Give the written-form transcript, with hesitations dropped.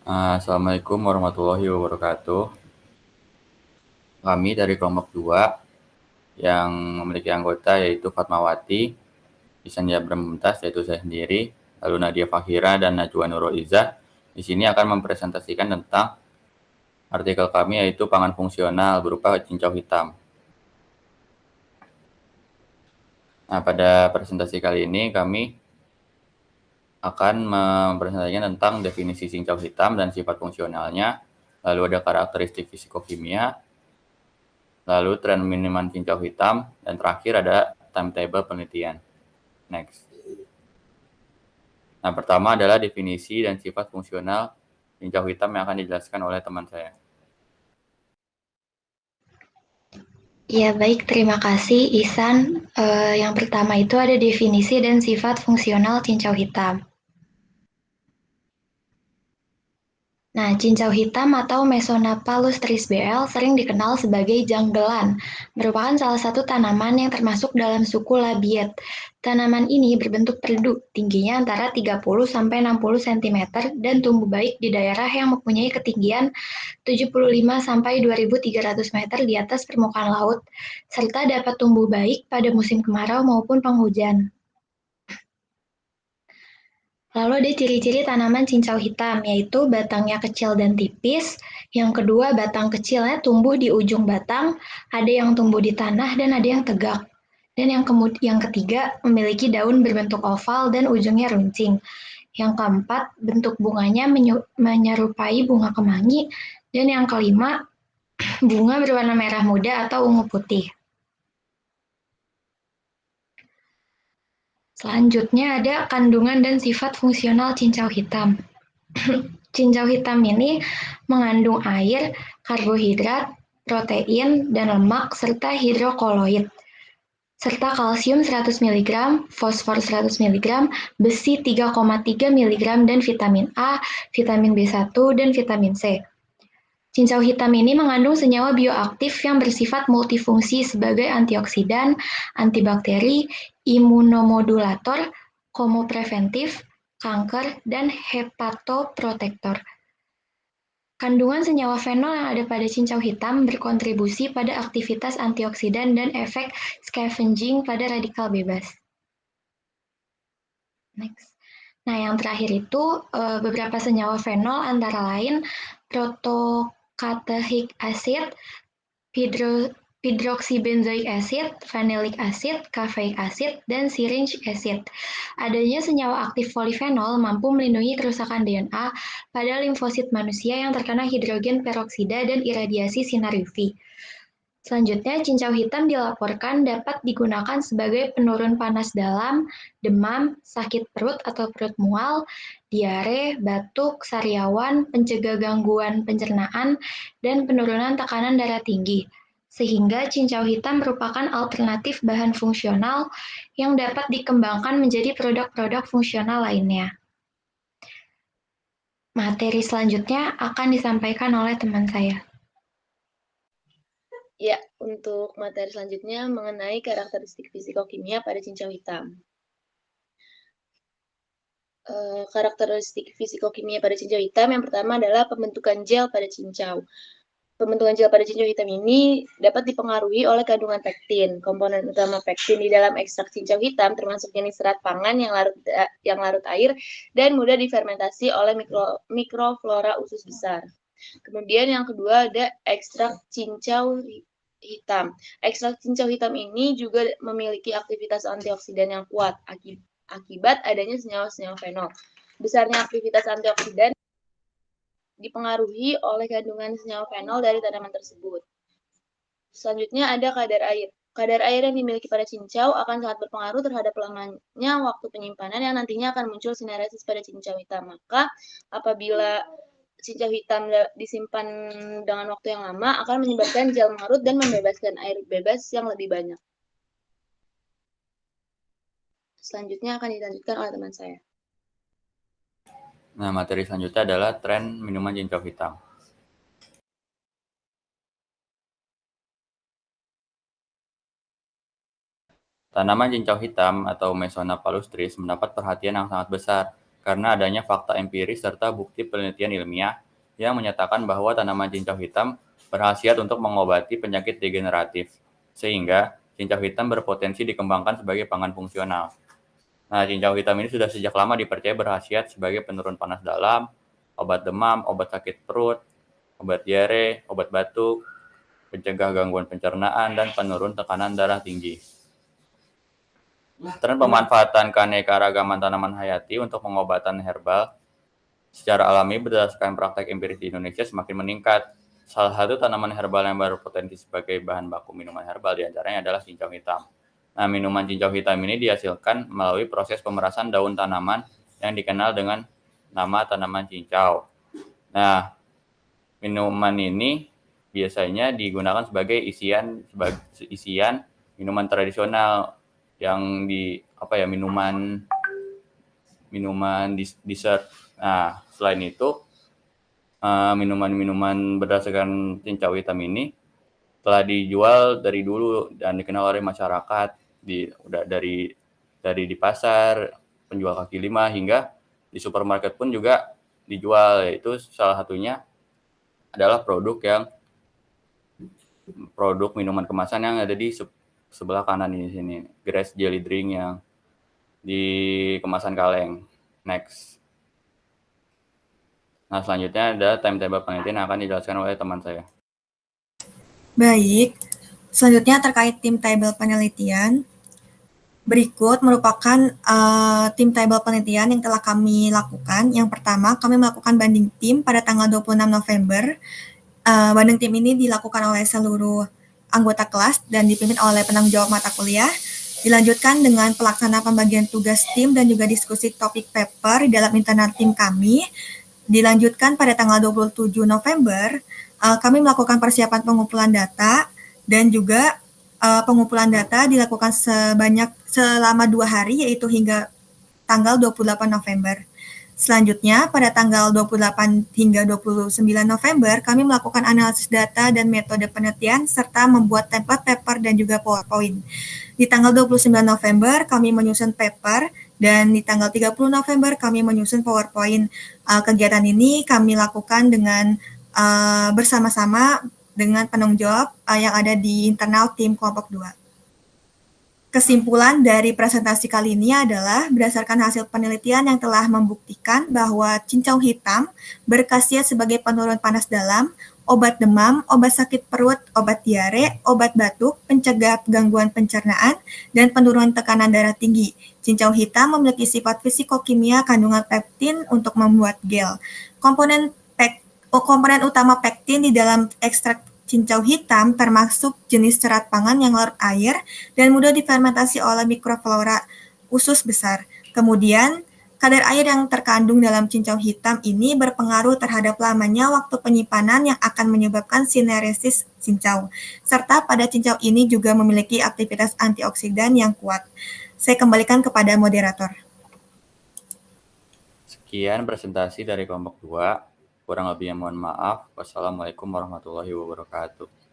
Assalamualaikum warahmatullahi wabarakatuh. Kami dari kelompok 2 yang memiliki anggota yaitu Fatmawati, Isania Bermumtaz yaitu saya sendiri, lalu Nadia Fakhira dan Najwa Nurul Izzah. Di sini akan mempresentasikan tentang artikel kami yaitu pangan fungsional berupa cincau hitam. Nah, pada presentasi kali ini kami akan mempresentasikan tentang definisi cincau hitam dan sifat fungsionalnya, lalu ada karakteristik fisikokimia, lalu tren minuman cincau hitam, dan terakhir ada timetable penelitian. Next. Nah, pertama adalah definisi dan sifat fungsional cincau hitam yang akan dijelaskan oleh teman saya. Ya, baik. Terima kasih, Ihsan. Yang pertama itu ada definisi dan sifat fungsional cincau hitam. Nah, cincau hitam atau Mesonapa lustris BL sering dikenal sebagai janggelan, merupakan salah satu tanaman yang termasuk dalam suku Labiet. Tanaman ini berbentuk perdu, tingginya antara 30-60 cm dan tumbuh baik di daerah yang mempunyai ketinggian 75-2300 meter di atas permukaan laut, serta dapat tumbuh baik pada musim kemarau maupun penghujan. Lalu ada ciri-ciri tanaman cincau hitam, yaitu batangnya kecil dan tipis. Yang kedua, batang kecilnya tumbuh di ujung batang, ada yang tumbuh di tanah dan ada yang tegak. Dan yang ketiga, memiliki daun berbentuk oval dan ujungnya runcing. Yang keempat, bentuk bunganya menyerupai bunga kemangi. Dan yang kelima, bunga berwarna merah muda atau ungu putih. Selanjutnya ada kandungan dan sifat fungsional cincau hitam. Cincau hitam ini mengandung air, karbohidrat, protein, dan lemak, serta hidrokoloid, serta kalsium 100 mg, fosfor 100 mg, besi 3,3 mg, dan vitamin A, vitamin B1, dan vitamin C. Cincau hitam ini mengandung senyawa bioaktif yang bersifat multifungsi sebagai antioksidan, antibakteri, imunomodulator, komopreventif, kanker, dan hepatoprotektor. Kandungan senyawa fenol yang ada pada cincau hitam berkontribusi pada aktivitas antioksidan dan efek scavenging pada radikal bebas. Next. Nah, yang terakhir itu beberapa senyawa fenol antara lain protocatechic acid, hydroxybenzoic acid, vanillic acid, caffeic acid, dan syringe acid. Adanya senyawa aktif polifenol mampu melindungi kerusakan DNA pada limfosit manusia yang terkena hidrogen peroksida dan iradiasi sinar UV. Selanjutnya, cincau hitam dilaporkan dapat digunakan sebagai penurun panas dalam, demam, sakit perut atau perut mual, diare, batuk, sariawan, pencegah gangguan pencernaan, dan penurunan tekanan darah tinggi. Sehingga cincau hitam merupakan alternatif bahan fungsional yang dapat dikembangkan menjadi produk-produk fungsional lainnya. Materi selanjutnya akan disampaikan oleh teman saya. Ya, untuk materi selanjutnya mengenai karakteristik fisikokimia pada cincau hitam. Karakteristik fisikokimia pada cincau hitam yang pertama adalah pembentukan gel pada cincau. Pembentukan gel pada cincau hitam ini dapat dipengaruhi oleh kandungan pektin. Komponen utama pektin di dalam ekstrak cincau hitam termasuk jenis serat pangan yang larut air dan mudah difermentasi oleh mikroflora usus besar. Kemudian yang kedua ada ekstrak cincau hitam. Ekstrak cincau hitam ini juga memiliki aktivitas antioksidan yang kuat akibat adanya senyawa-senyawa fenol. Besarnya aktivitas antioksidan dipengaruhi oleh kandungan senyawa fenol dari tanaman tersebut. Selanjutnya ada kadar air. Kadar air yang dimiliki pada cincau akan sangat berpengaruh terhadap lamanya waktu penyimpanan yang nantinya akan muncul sineresis pada cincau hitam. Maka apabila cincau hitam disimpan dengan waktu yang lama akan menyebabkan gel mengerut dan membebaskan air bebas yang lebih banyak. Selanjutnya akan dilanjutkan oleh teman saya. Nah, materi selanjutnya adalah tren minuman cincau hitam. Tanaman cincau hitam atau Mesonapa lustris mendapat perhatian yang sangat besar karena adanya fakta empiris serta bukti penelitian ilmiah yang menyatakan bahwa tanaman cincau hitam berkhasiat untuk mengobati penyakit degeneratif, sehingga cincau hitam berpotensi dikembangkan sebagai pangan fungsional. Nah, cincau hitam ini sudah sejak lama dipercaya berkhasiat sebagai penurun panas dalam, obat demam, obat sakit perut, obat diare, obat batuk, pencegah gangguan pencernaan, dan penurun tekanan darah tinggi. Tren pemanfaatan keanekaragaman tanaman hayati untuk pengobatan herbal secara alami berdasarkan praktek empiris di Indonesia semakin meningkat. Salah satu tanaman herbal yang berpotensi sebagai bahan baku minuman herbal diantaranya adalah cincau hitam. Nah, minuman cincau hitam ini dihasilkan melalui proses pemerasan daun tanaman yang dikenal dengan nama tanaman cincau. Nah, minuman ini biasanya digunakan sebagai isian minuman tradisional yang minuman dessert. Nah, selain itu minuman-minuman berdasarkan cincau hitam ini telah dijual dari dulu dan dikenal oleh masyarakat dari di pasar, penjual kaki lima hingga di supermarket pun juga dijual. Yaitu salah satunya adalah produk minuman kemasan yang ada di sebelah kanan ini sini, Grass Jelly Drink yang di kemasan kaleng. Next. Nah, selanjutnya ada timetable penelitian yang akan dijelaskan oleh teman saya. Baik, selanjutnya terkait timetable penelitian. Berikut merupakan timetable penelitian yang telah kami lakukan. Yang pertama, kami melakukan banding tim pada tanggal 26 November. Banding tim ini dilakukan oleh seluruh anggota kelas dan dipimpin oleh penanggung jawab mata kuliah. Dilanjutkan dengan pelaksana pembagian tugas tim dan juga diskusi topik paper di dalam internal tim kami. Dilanjutkan pada tanggal 27 November, kami melakukan persiapan pengumpulan data dan juga pengumpulan data dilakukan selama 2 hari, yaitu hingga tanggal 28 November. Selanjutnya, pada tanggal 28 hingga 29 November, kami melakukan analisis data dan metode penelitian, serta membuat template paper dan juga PowerPoint. Di tanggal 29 November, kami menyusun paper, dan di tanggal 30 November, kami menyusun PowerPoint. Kegiatan ini kami lakukan dengan bersama-sama dengan penanggung jawab yang ada di internal tim kelompok 2. Kesimpulan dari presentasi kali ini adalah berdasarkan hasil penelitian yang telah membuktikan bahwa cincau hitam berkhasiat sebagai penurun panas dalam, obat demam, obat sakit perut, obat diare, obat batuk, pencegah gangguan pencernaan, dan penurunan tekanan darah tinggi. Cincau hitam memiliki sifat fisikokimia kandungan pektin untuk membuat gel. Komponen utama pektin di dalam ekstrak cincau hitam termasuk jenis serat pangan yang larut air dan mudah difermentasi oleh mikroflora usus besar. Kemudian, kadar air yang terkandung dalam cincau hitam ini berpengaruh terhadap lamanya waktu penyimpanan yang akan menyebabkan sineresis cincau. Serta pada cincau ini juga memiliki aktivitas antioksidan yang kuat. Saya kembalikan kepada moderator. Sekian presentasi dari kelompok 2. Kurang lebihnya mohon maaf. Wassalamualaikum warahmatullahi wabarakatuh.